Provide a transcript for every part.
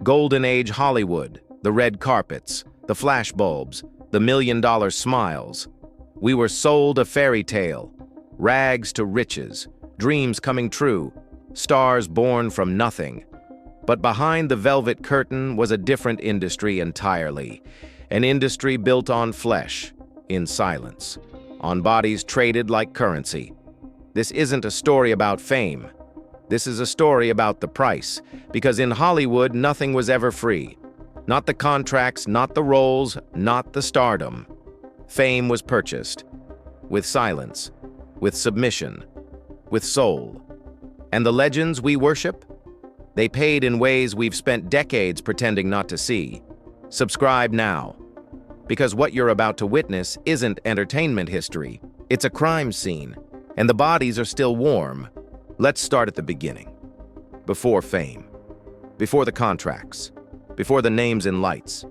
Golden Age Hollywood, the red carpets, the flashbulbs, the million-dollar smiles. We were sold a fairy tale, rags to riches, dreams coming true, stars born from nothing. But behind the velvet curtain was a different industry entirely, an industry built on flesh, in silence, on bodies traded like currency. This isn't a story about fame. This is a story about the price, because in Hollywood, nothing was ever free. Not the contracts, not the roles, not the stardom. Fame was purchased, with silence, with submission, with soul. And the legends we worship? They paid in ways we've spent decades pretending not to see. Subscribe now, because what you're about to witness isn't entertainment history. It's a crime scene, and the bodies are still warm. Let's start at the beginning. Before fame, before the contracts, before the names in lights,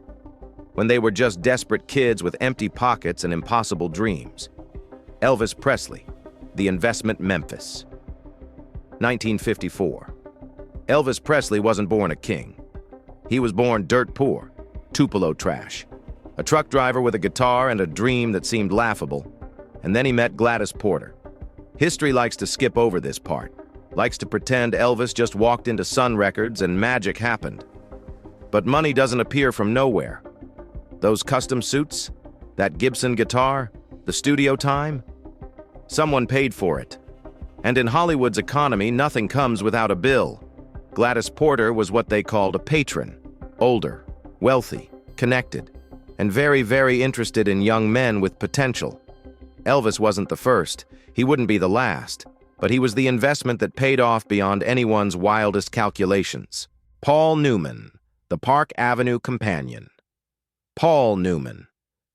when they were just desperate kids with empty pockets and impossible dreams. Elvis Presley, The Investment, Memphis. 1954. Elvis Presley wasn't born a king. He was born dirt poor, Tupelo trash, a truck driver with a guitar and a dream that seemed laughable. And then he met Gladys Porter. History likes to skip over this part, likes to pretend Elvis just walked into Sun Records and magic happened. But money doesn't appear from nowhere. Those custom suits, that Gibson guitar, the studio time, someone paid for it. And in Hollywood's economy, nothing comes without a bill. Gladys Porter was what they called a patron, older, wealthy, connected, and very, very interested in young men with potential. Elvis wasn't the first. He wouldn't be the last, but he was the investment that paid off beyond anyone's wildest calculations. Paul Newman, the Park Avenue companion. Paul Newman,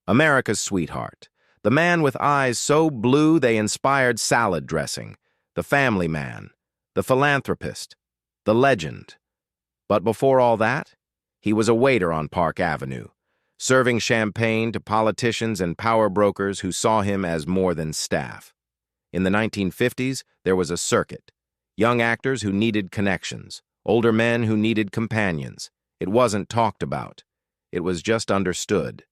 America's sweetheart, the man with eyes so blue they inspired salad dressing, the family man, the philanthropist, the legend. But before all that, he was a waiter on Park Avenue, serving champagne to politicians and power brokers who saw him as more than staff. In the 1950s, there was a circuit. Young actors who needed connections, older men who needed companions. It wasn't talked about. It was just understood.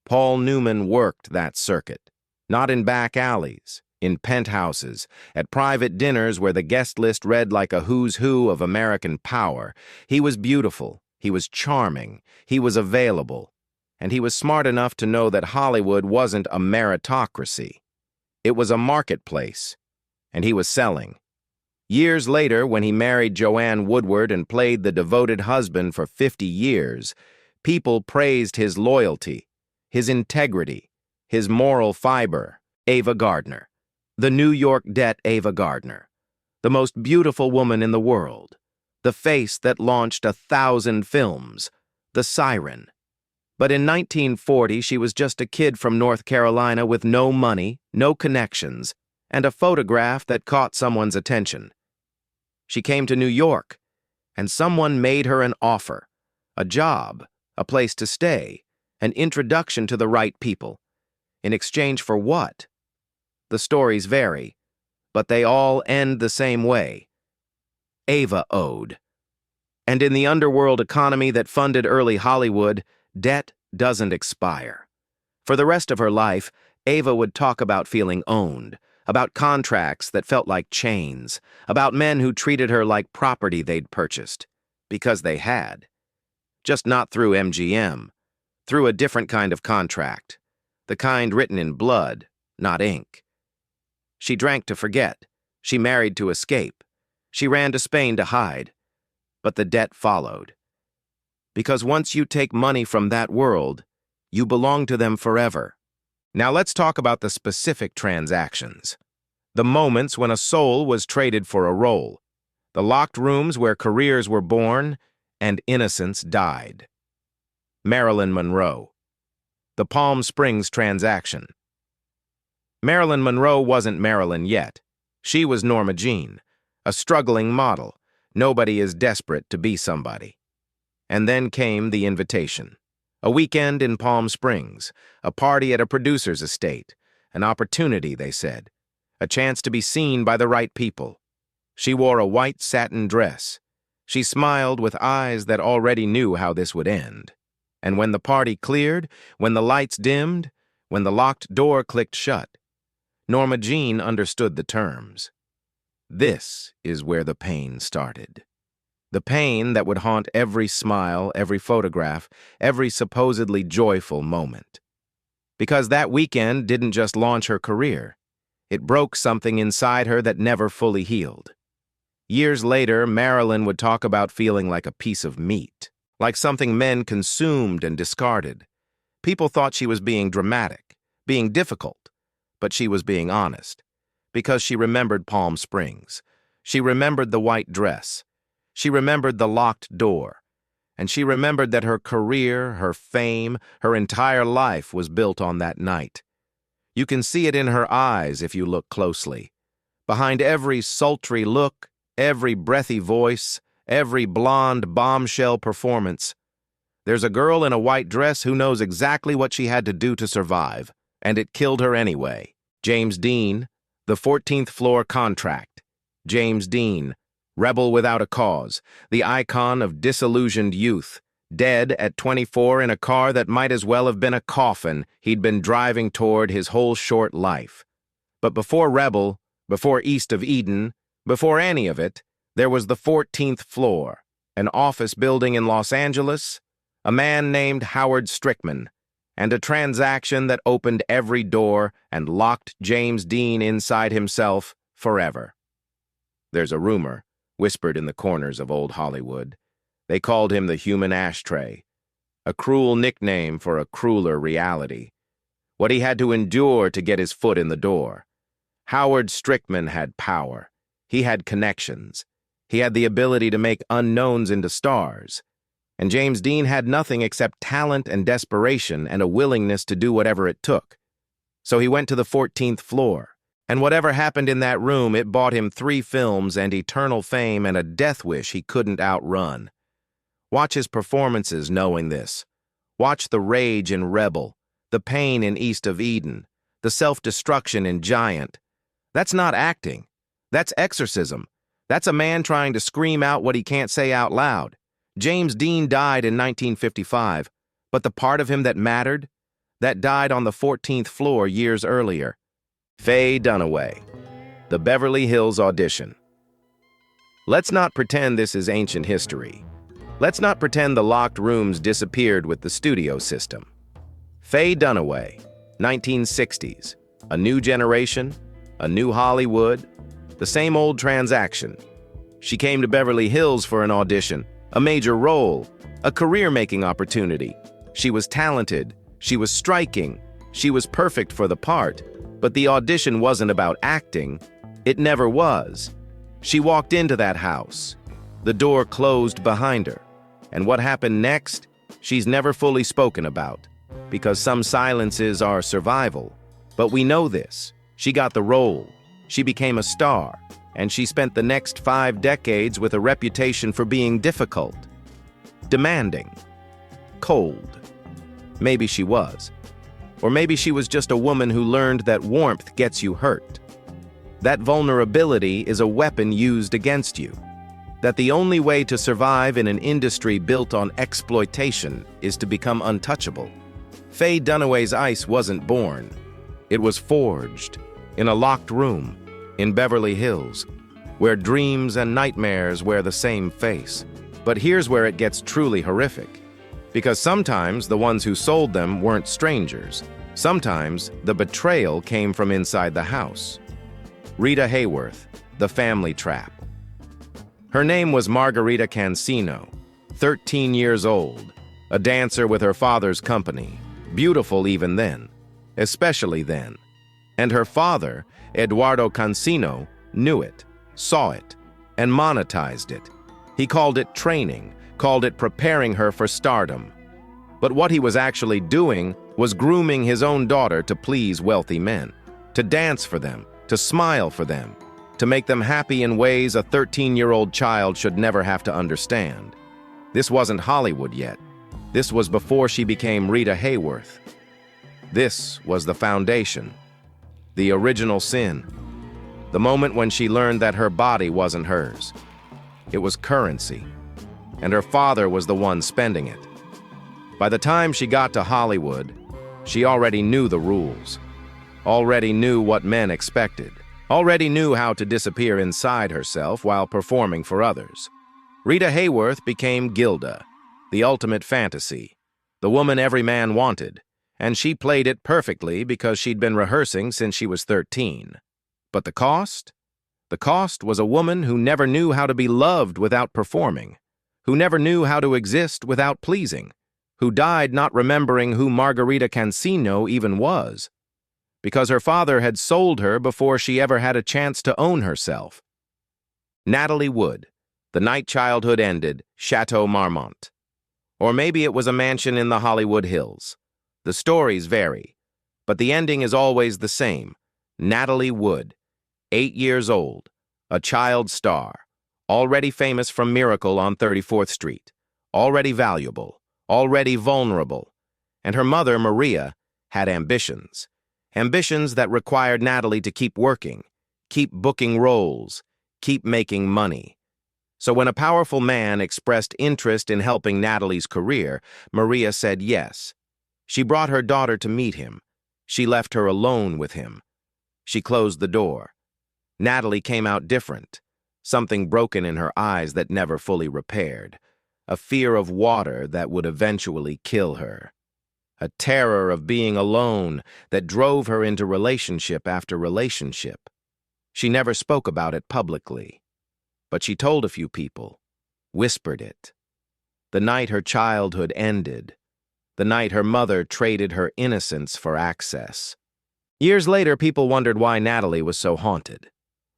Paul Newman worked that circuit. Not in back alleys, in penthouses, at private dinners where the guest list read like a who's who of American power. He was beautiful. He was charming. He was available. And he was smart enough to know that Hollywood wasn't a meritocracy. It was a marketplace, and he was selling. Years later, when he married Joan Woodward and played the devoted husband for 50 years, people praised his loyalty, his integrity, his moral fiber. Ava Gardner, the New York debt Ava Gardner, the most beautiful woman in the world, the face that launched 1,000 films, the siren. But in 1940, she was just a kid from North Carolina with no money, no connections, and a photograph that caught someone's attention. She came to New York, and someone made her an offer, a job, a place to stay, an introduction to the right people. In exchange for what? The stories vary, but they all end the same way. Ava owed. And in the underworld economy that funded early Hollywood, debt doesn't expire. For the rest of her life, Ava would talk about feeling owned, about contracts that felt like chains, about men who treated her like property they'd purchased, because they had. Just not through MGM, through a different kind of contract, the kind written in blood, not ink. She drank to forget. She married to escape. She ran to Spain to hide. But the debt followed. Because once you take money from that world, you belong to them forever. Now let's talk about the specific transactions. The moments when a soul was traded for a role. The locked rooms where careers were born and innocence died. Marilyn Monroe. The Palm Springs transaction. Marilyn Monroe wasn't Marilyn yet. She was Norma Jean, a struggling model. Nobody is desperate to be somebody. And then came the invitation. A weekend in Palm Springs, a party at a producer's estate, an opportunity, they said, a chance to be seen by the right people. She wore a white satin dress. She smiled with eyes that already knew how this would end. And when the party cleared, when the lights dimmed, when the locked door clicked shut, Norma Jean understood the terms. This is where the pain started. The pain that would haunt every smile, every photograph, every supposedly joyful moment. Because that weekend didn't just launch her career. It broke something inside her that never fully healed. Years later, Marilyn would talk about feeling like a piece of meat, like something men consumed and discarded. People thought she was being dramatic, being difficult, but she was being honest, because she remembered Palm Springs. She remembered the white dress. She remembered the locked door. And she remembered that her career, her fame, her entire life was built on that night. You can see it in her eyes if you look closely. Behind every sultry look, every breathy voice, every blonde bombshell performance, there's a girl in a white dress who knows exactly what she had to do to survive, and it killed her anyway. James Dean, The 14th Floor Contract. James Dean, rebel without a cause, the icon of disillusioned youth, dead at 24 in a car that might as well have been a coffin he'd been driving toward his whole short life. But before Rebel, before East of Eden, before any of it, there was the 14th floor, an office building in Los Angeles, a man named Howard Strickman, and a transaction that opened every door and locked James Dean inside himself forever. There's a rumor, whispered in the corners of old Hollywood. They called him the human ashtray, a cruel nickname for a crueler reality. What he had to endure to get his foot in the door. Howard Strickman had power. He had connections. He had the ability to make unknowns into stars. And James Dean had nothing except talent and desperation and a willingness to do whatever it took. So he went to the 14th floor. And whatever happened in that room, it bought him 3 films and eternal fame and a death wish he couldn't outrun. Watch his performances knowing this. Watch the rage in Rebel, the pain in East of Eden, the self-destruction in Giant. That's not acting. That's exorcism. That's a man trying to scream out what he can't say out loud. James Dean died in 1955, but the part of him that mattered, that died on the 14th floor years earlier. Faye Dunaway, The Beverly Hills Audition. Let's not pretend this is ancient history. Let's not pretend the locked rooms disappeared with the studio system. Faye Dunaway, 1960s. A new generation, a new Hollywood, the same old transaction. She came to Beverly Hills for an audition, a major role, a career-making opportunity. She was talented, she was striking, she was perfect for the part. But the audition wasn't about acting. It never was. She walked into that house. The door closed behind her. And what happened next, she's never fully spoken about, because some silences are survival. But we know this. She got the role. She became a star. And she spent the next 5 decades with a reputation for being difficult, demanding, cold. Maybe she was. Or maybe she was just a woman who learned that warmth gets you hurt. That vulnerability is a weapon used against you. That the only way to survive in an industry built on exploitation is to become untouchable. Faye Dunaway's ice wasn't born. It was forged in a locked room in Beverly Hills, where dreams and nightmares wear the same face. But here's where it gets truly horrific. Because sometimes the ones who sold them weren't strangers. Sometimes the betrayal came from inside the house. Rita Hayworth, The Family Trap. Her name was Margarita Cancino, 13 years old, a dancer with her father's company, beautiful even then, especially then. And her father, Eduardo Cancino, knew it, saw it, and monetized it. He called it training, called it preparing her for stardom. But what he was actually doing was grooming his own daughter to please wealthy men, to dance for them, to smile for them, to make them happy in ways a 13-year-old child should never have to understand. This wasn't Hollywood yet. This was before she became Rita Hayworth. This was the foundation, the original sin, the moment when she learned that her body wasn't hers. It was currency. and her father was the one spending it. By the time she got to Hollywood, she already knew the rules, already knew what men expected, already knew how to disappear inside herself while performing for others. Rita Hayworth became Gilda, the ultimate fantasy, the woman every man wanted, and she played it perfectly because she'd been rehearsing since she was 13. But the cost? The cost was a woman who never knew how to be loved without performing, who never knew how to exist without pleasing, who died not remembering who Margarita Cancino even was, because her father had sold her before she ever had a chance to own herself. Natalie Wood, the night childhood ended, Chateau Marmont. Or maybe it was a mansion in the Hollywood Hills. The stories vary, but the ending is always the same. Natalie Wood, 8 years old, a child star, already famous from Miracle on 34th Street, already valuable, already vulnerable, and her mother, Maria, had ambitions. Ambitions that required Natalie to keep working, keep booking roles, keep making money. So when a powerful man expressed interest in helping Natalie's career, Maria said yes. She brought her daughter to meet him. She left her alone with him. She closed the door. Natalie came out different, something broken in her eyes that never fully repaired, a fear of water that would eventually kill her, a terror of being alone that drove her into relationship after relationship. She never spoke about it publicly, but she told a few people, whispered it. The night her childhood ended, the night her mother traded her innocence for access. Years later, people wondered why Natalie was so haunted,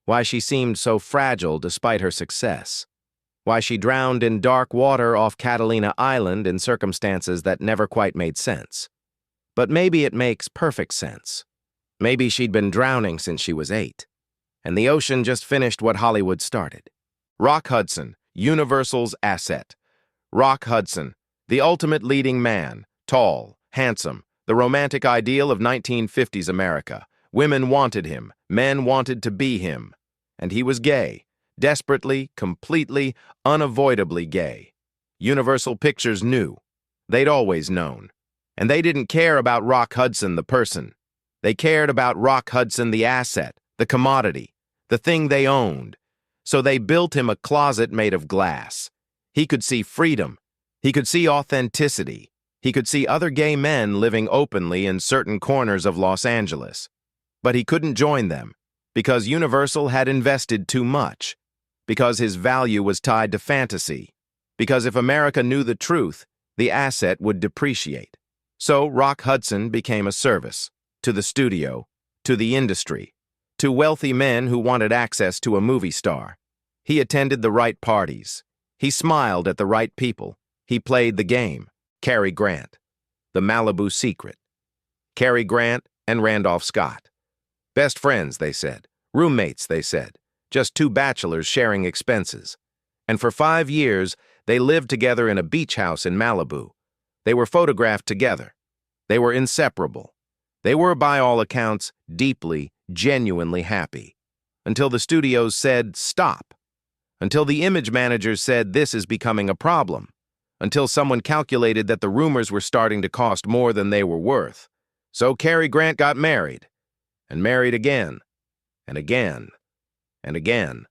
why she seemed so fragile despite her success, why she drowned in dark water off Catalina Island in circumstances that never quite made sense. But maybe it makes perfect sense. Maybe she'd been drowning since she was 8, and the ocean just finished what Hollywood started. Rock Hudson, Universal's asset. Rock Hudson, the ultimate leading man, tall, handsome, the romantic ideal of 1950s America. Women wanted him, men wanted to be him, and he was gay. Desperately, completely, unavoidably gay. Universal Pictures knew. They'd always known. And they didn't care about Rock Hudson, the person. They cared about Rock Hudson, the asset, the commodity, the thing they owned. So they built him a closet made of glass. He could see freedom. He could see authenticity. He could see other gay men living openly in certain corners of Los Angeles. But he couldn't join them because Universal had invested too much. Because his value was tied to fantasy, because if America knew the truth, the asset would depreciate. So Rock Hudson became a service, to the studio, to the industry, to wealthy men who wanted access to a movie star. He attended the right parties. He smiled at the right people. He played the game. Cary Grant, the Malibu Secret. Cary Grant and Randolph Scott. Best friends, they said. Roommates, they said. Just 2 bachelors sharing expenses. And for 5 years, they lived together in a beach house in Malibu. They were photographed together. They were inseparable. They were, by all accounts, deeply, genuinely happy. Until the studios said, stop. Until the image managers said, this is becoming a problem. Until someone calculated that the rumors were starting to cost more than they were worth. So Cary Grant got married. And married again. And again. And again.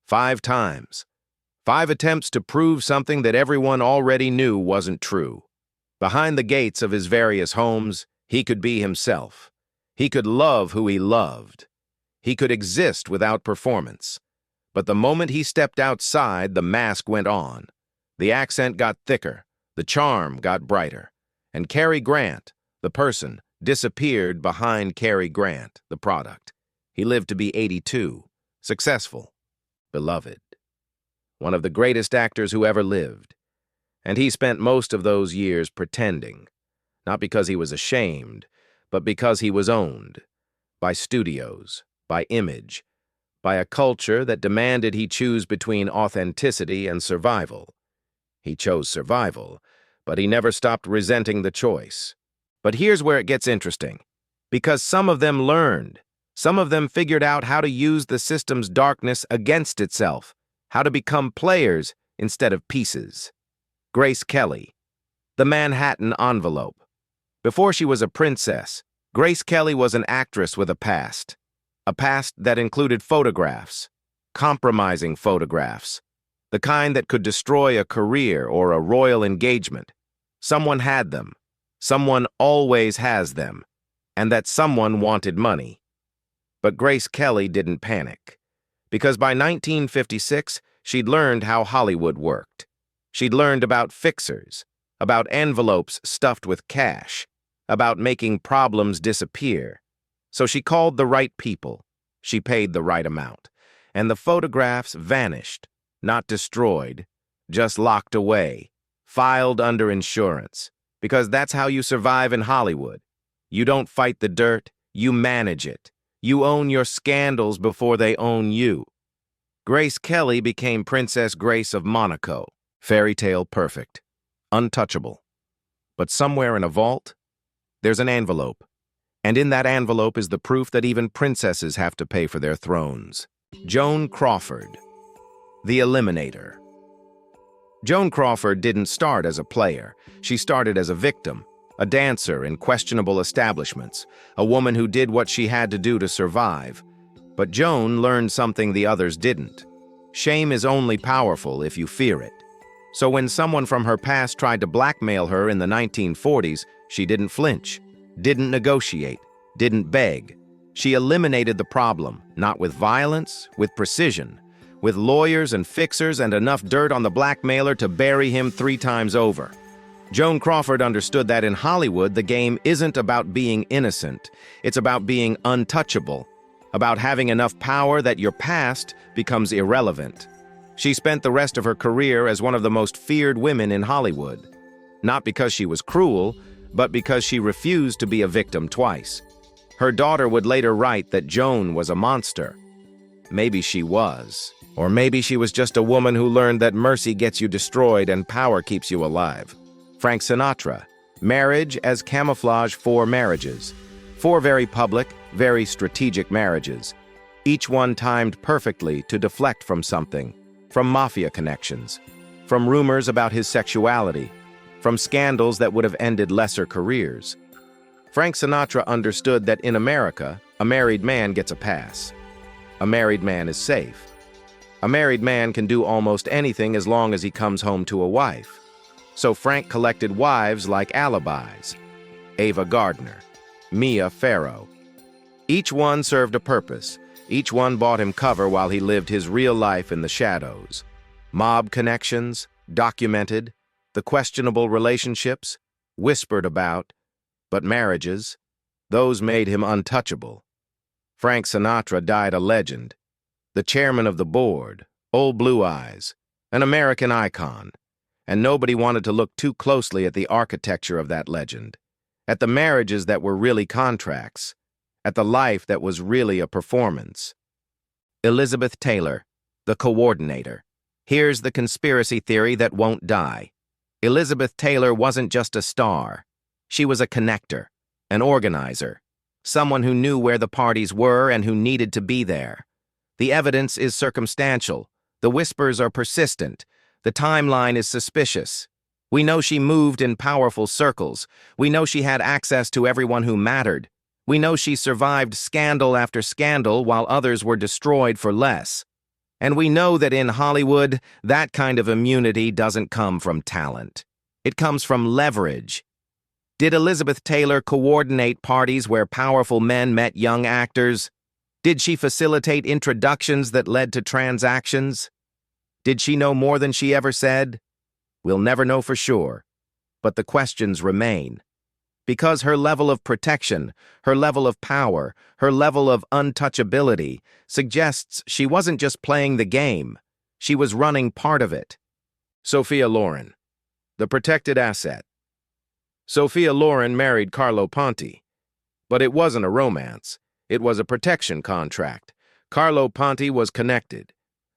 5 times. 5 attempts to prove something that everyone already knew wasn't true. Behind the gates of his various homes, he could be himself. He could love who he loved. He could exist without performance. But the moment he stepped outside, the mask went on. The accent got thicker. The charm got brighter. And Cary Grant, the person, disappeared behind Cary Grant, the product. He lived to be 82. Successful, beloved, one of the greatest actors who ever lived. And he spent most of those years pretending, not because he was ashamed, but because he was owned, by studios, by image, by a culture that demanded he choose between authenticity and survival. He chose survival, but he never stopped resenting the choice. But here's where it gets interesting, because some of them learned. Some of them figured out how to use the system's darkness against itself, how to become players instead of pieces. Grace Kelly, the Manhattan envelope. Before she was a princess, Grace Kelly was an actress with a past that included photographs, compromising photographs, the kind that could destroy a career or a royal engagement. Someone had them, someone always has them, and that someone wanted money. But Grace Kelly didn't panic, because by 1956, she'd learned how Hollywood worked. She'd learned about fixers, about envelopes stuffed with cash, about making problems disappear. So she called the right people, she paid the right amount, and the photographs vanished, not destroyed, just locked away, filed under insurance, because that's how you survive in Hollywood. You don't fight the dirt, you manage it. You own your scandals before they own you. Grace Kelly became Princess Grace of Monaco, fairy tale perfect, untouchable. But somewhere in a vault, there's an envelope, and in that envelope is the proof that even princesses have to pay for their thrones. Joan Crawford, the Eliminator. Joan Crawford didn't start as a player. She started as a victim, a dancer in questionable establishments, a woman who did what she had to do to survive. But Joan learned something the others didn't. Shame is only powerful if you fear it. So when someone from her past tried to blackmail her in the 1940s, she didn't flinch, didn't negotiate, didn't beg. She eliminated the problem, not with violence, with precision, with lawyers and fixers and enough dirt on the blackmailer to bury him 3 times over. Joan Crawford understood that in Hollywood, the game isn't about being innocent. It's about being untouchable, about having enough power that your past becomes irrelevant. She spent the rest of her career as one of the most feared women in Hollywood, not because she was cruel, but because she refused to be a victim twice. Her daughter would later write that Joan was a monster. Maybe she was. Or maybe she was just a woman who learned that mercy gets you destroyed and power keeps you alive. Frank Sinatra, marriage as camouflage for marriages. 4 very public, very strategic marriages. Each one timed perfectly to deflect from something. From mafia connections. From rumors about his sexuality. From scandals that would have ended lesser careers. Frank Sinatra understood that in America, a married man gets a pass. A married man is safe. A married man can do almost anything as long as he comes home to a wife. So Frank collected wives like alibis. Ava Gardner, Mia Farrow. Each one served a purpose. Each one bought him cover while he lived his real life in the shadows. Mob connections, documented. The questionable relationships, whispered about. But marriages, those made him untouchable. Frank Sinatra died a legend. The chairman of the board, old Blue Eyes, an American icon. And nobody wanted to look too closely at the architecture of that legend, at the marriages that were really contracts, at the life that was really a performance. Elizabeth Taylor, the coordinator. Here's the conspiracy theory that won't die. Elizabeth Taylor wasn't just a star. She was a connector, an organizer, someone who knew where the parties were and who needed to be there. The evidence is circumstantial. The whispers are persistent. The timeline is suspicious. We know she moved in powerful circles. We know she had access to everyone who mattered. We know she survived scandal after scandal while others were destroyed for less. And we know that in Hollywood, that kind of immunity doesn't come from talent. It comes from leverage. Did Elizabeth Taylor coordinate parties where powerful men met young actors? Did she facilitate introductions that led to transactions? Did she know more than she ever said? We'll never know for sure, but the questions remain. Because her level of protection, her level of power, her level of untouchability suggests she wasn't just playing the game, she was running part of it. Sophia Loren, the protected asset. Sophia Loren married Carlo Ponti, but it wasn't a romance. It was a protection contract. Carlo Ponti was connected,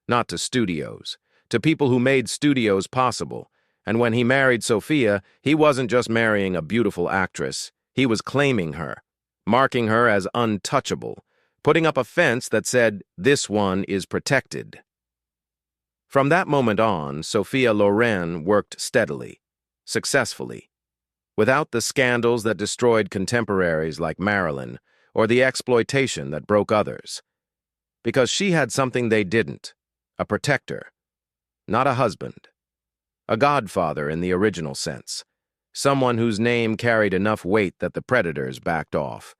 not to studios, to people who made studios possible. And when he married Sophia, he wasn't just marrying a beautiful actress. He was claiming her, marking her as untouchable, putting up a fence that said, "This one is protected." From that moment on, Sophia Loren worked steadily, successfully, without the scandals that destroyed contemporaries like Marilyn or the exploitation that broke others. Because she had something they didn't, a protector, not a husband, a godfather in the original sense, someone whose name carried enough weight that the predators backed off.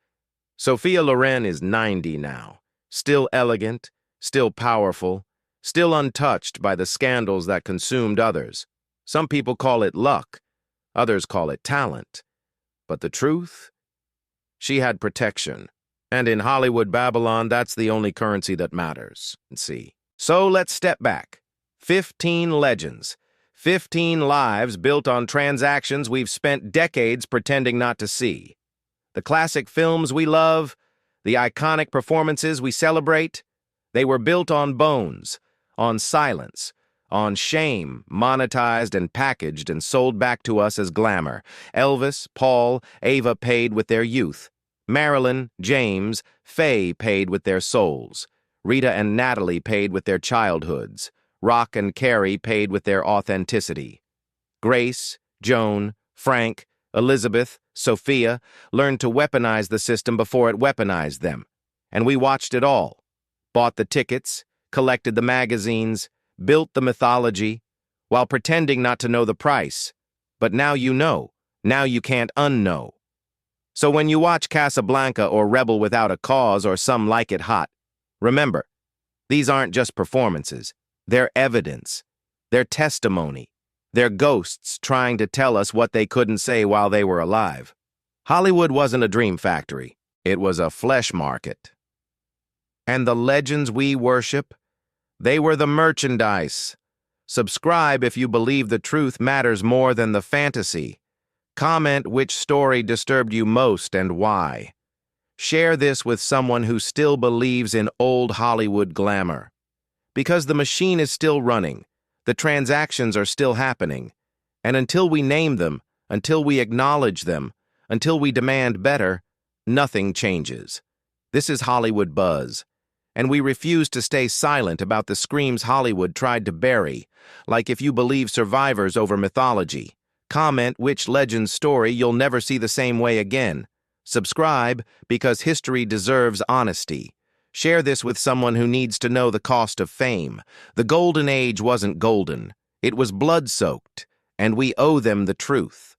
Sophia Loren is 90 now, still elegant, still powerful, still untouched by the scandals that consumed others. Some people call it luck, others call it talent. But the truth? She had protection. And in Hollywood Babylon, that's the only currency that matters. See. So let's step back. 15 legends. 15 lives built on transactions we've spent decades pretending not to see. The classic films we love, the iconic performances we celebrate, they were built on bones, on silence, on shame, monetized and packaged and sold back to us as glamour. Elvis, Paul, Ava paid with their youth. Marilyn, James, Faye paid with their souls. Rita and Natalie paid with their childhoods. Rock and Cary paid with their authenticity. Grace, Joan, Frank, Elizabeth, Sophia learned to weaponize the system before it weaponized them. And we watched it all. Bought the tickets, collected the magazines, built the mythology, while pretending not to know the price. But now you know. Now you can't unknow. So when you watch Casablanca or Rebel Without a Cause or Some Like It Hot, remember, these aren't just performances. They're evidence. They're testimony. They're ghosts trying to tell us what they couldn't say while they were alive. Hollywood wasn't a dream factory. It was a flesh market. And the legends we worship, they were the merchandise. Subscribe if you believe the truth matters more than the fantasy. Comment which story disturbed you most and why. Share this with someone who still believes in old Hollywood glamour. Because the machine is still running, the transactions are still happening, and until we name them, until we acknowledge them, until we demand better, nothing changes. This is Hollywood Buzz, and we refuse to stay silent about the screams Hollywood tried to bury, like if you believe survivors over mythology. Comment which legend story you'll never see the same way again. Subscribe because history deserves honesty. Share this with someone who needs to know the cost of fame. The golden age wasn't golden. It was blood-soaked, and we owe them the truth.